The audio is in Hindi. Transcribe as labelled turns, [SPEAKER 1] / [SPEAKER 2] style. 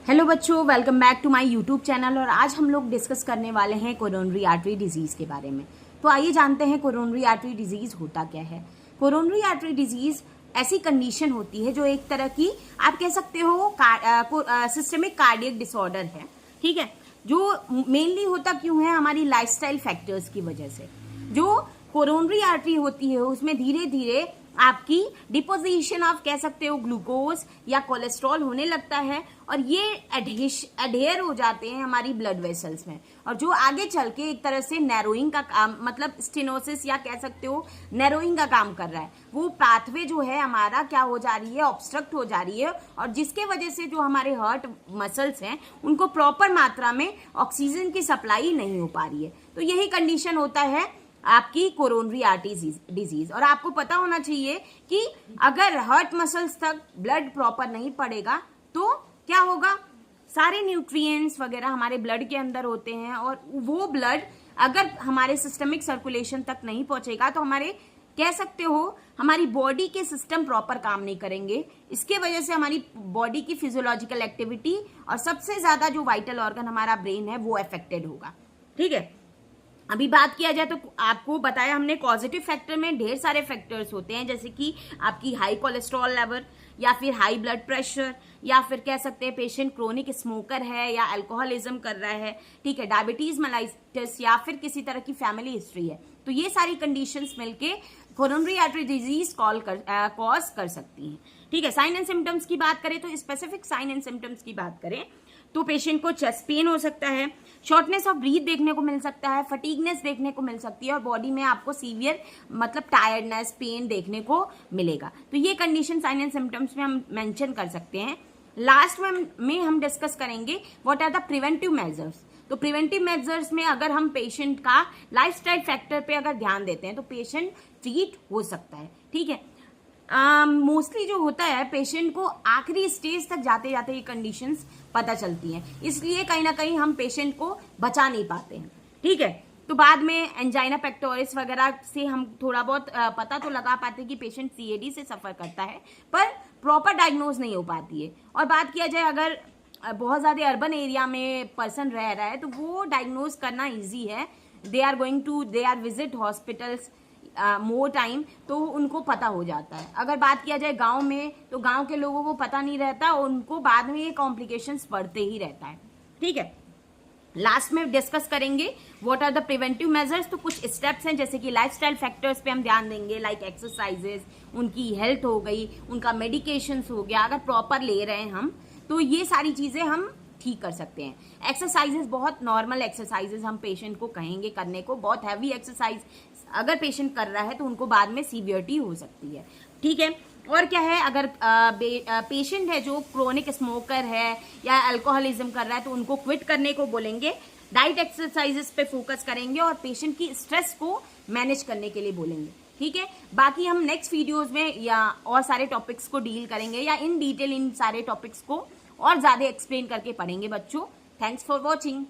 [SPEAKER 1] हेलो बच्चों, welcome back to my YouTube channel. और आज हम लोग डिस्कस करने वाले हैं कोरोनरी आर्टरी डिजीज के बारे में। तो आइए जानते हैं कोरोनरी आर्टरी डिजीज होता क्या है। कोरोनरी आर्टरी डिजीज ऐसी कंडीशन होती है जो एक तरह की आप कह सकते हो सिस्टमिक कार्डियक डिसऑर्डर है, ठीक है। जो मेनली होता क्यों है, हमारी लाइफस्टाइल फैक्टर्स की वजह से। जो कोरोनरी आर्टरी होती है उसमें धीरे धीरे आपकी डिपोजिशन ऑफ कह सकते हो ग्लूकोज या कोलेस्ट्रॉल होने लगता है और ये एडहेयर हो जाते हैं हमारी ब्लड वेसल्स में, और जो आगे चल के एक तरह से नैरोइंग का काम, मतलब स्टेनोसिस या कह सकते हो नैरोइंग का काम कर रहा है। वो पाथवे जो है हमारा क्या हो जा रही है, ऑब्स्ट्रक्ट हो जा रही है, और जिसके वजह से जो हमारे हार्ट मसल्स हैं उनको प्रॉपर मात्रा में ऑक्सीजन की सप्लाई नहीं हो पा रही है। तो यही कंडीशन होता है आपकी कोरोनरी आर्टरी डिजीज। और आपको पता होना चाहिए कि अगर हार्ट मसल्स तक ब्लड प्रॉपर नहीं पड़ेगा तो क्या होगा, सारे न्यूट्रिएंट्स वगैरह हमारे ब्लड के अंदर होते हैं, और वो ब्लड अगर हमारे सिस्टमिक सर्कुलेशन तक नहीं पहुंचेगा तो हमारे कह सकते हो हमारी बॉडी के सिस्टम प्रॉपर काम नहीं करेंगे। इसके वजह से हमारी बॉडी की फिजियोलॉजिकल एक्टिविटी और सबसे ज्यादा जो वाइटल ऑर्गन हमारा ब्रेन है वो अफेक्टेड होगा, ठीक है। अभी बात किया जाए तो आपको बताया हमने पॉजिटिव फैक्टर में ढेर सारे फैक्टर्स होते हैं, जैसे कि आपकी हाई कोलेस्ट्रॉल लेवल या फिर हाई ब्लड प्रेशर, या फिर कह सकते हैं पेशेंट क्रोनिक स्मोकर है या अल्कोहलिज्म कर रहा है, ठीक है, डायबिटीज मेलाइटिस, या फिर किसी तरह की फैमिली हिस्ट्री है। तो ये सारी कंडीशंस मिलके कोरोनरी आर्टरी डिजीज कॉज कर सकती हैं, ठीक है। साइन एंड सिम्टम्स की बात करें तो स्पेसिफिक साइन एंड सिम्टम्स की बात करें तो पेशेंट को चेस्ट पेन हो सकता है, शॉर्टनेस ऑफ ब्रीथ देखने को मिल सकता है, फटीगनेस देखने को मिल सकती है, और बॉडी में आपको सीवियर मतलब टायर्डनेस, पेन देखने को मिलेगा। तो ये कंडीशन साइन एंड सिम्टम्स में हम मेंशन कर सकते हैं। लास्ट में हम डिस्कस करेंगे what are the preventive measures. तो प्रिवेंटिव मेजर्स में अगर हम पेशेंट का लाइफस्टाइल फैक्टर पे अगर ध्यान देते हैं तो पेशेंट ट्रीट हो सकता है, ठीक है। मोस्टली जो होता है पेशेंट को आखिरी स्टेज तक जाते जाते ये कंडीशंस पता चलती हैं, इसलिए कहीं ना कहीं हम पेशेंट को बचा नहीं पाते हैं, ठीक है। तो बाद में एंजाइना पेक्टोरिस वगैरह से हम थोड़ा बहुत पता तो लगा पाते हैं कि पेशेंट सीएडी से सफर करता है, पर प्रॉपर डायग्नोज नहीं हो पाती है। और बात किया जाए अगर बहुत ज्यादा अर्बन एरिया में पर्सन रह रहा है तो वो डायग्नोज करना ईजी है, they are visit hospitals more time, तो उनको पता हो जाता है। अगर बात किया जाए गांव में तो गांव के लोगों को पता नहीं रहता, उनको बाद में ये कॉम्प्लिकेशंस बढ़ते ही रहता है, ठीक है। लास्ट में डिस्कस करेंगे what are the preventive measures. तो कुछ स्टेप्स हैं, जैसे कि लाइफस्टाइल फैक्टर्स पे हम ध्यान देंगे, लाइक एक्सरसाइजेस, उनकी हेल्थ हो गई, उनका मेडिकेशंस हो गया, अगर प्रॉपर ले रहे हैं हम तो ये सारी चीजें हम ठीक कर सकते हैं। एक्सरसाइजेस, बहुत नॉर्मल एक्सरसाइजेस हम पेशेंट को कहेंगे करने को, बहुत हैवी एक्सरसाइज अगर पेशेंट कर रहा है तो उनको बाद में सीवियरिटी हो सकती है, ठीक है। और क्या है, अगर पेशेंट है जो क्रोनिक स्मोकर है या अल्कोहलिज्म कर रहा है तो उनको क्विट करने को बोलेंगे, डाइट एक्सरसाइजेस पे फोकस करेंगे और पेशेंट की स्ट्रेस को मैनेज करने के लिए बोलेंगे, ठीक है। बाकी हम नेक्स्ट वीडियोज में या और सारे टॉपिक्स को डील करेंगे या इन डिटेल इन सारे टॉपिक्स को और ज्यादा एक्सप्लेन करके पढ़ेंगे बच्चों। Thanks for watching.